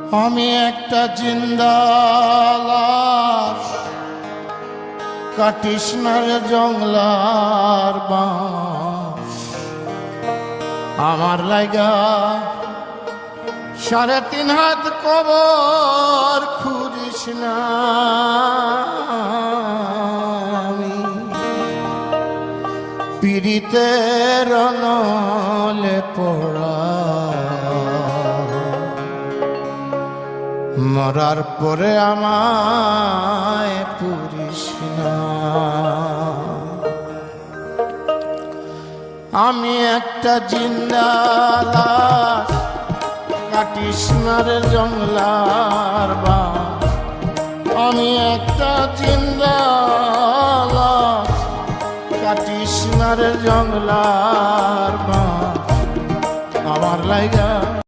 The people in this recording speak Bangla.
আমি একটা জিন্দা লাশ, কাটিস না রে জংলার বাঁশ। আমার লাগা 3.5 হাত কবর খুঁড়িস না। আমি পীড়িতের নলে পড়া, মরার পরে আমায় পুরিস না। আমি একটা জিন্দা লাশ, কাটিস না রে জংলার বাঁশ। আমি একটা জিন্দা লাশ, কাটিস না রে জংলার বাঁশ। আমার লাগা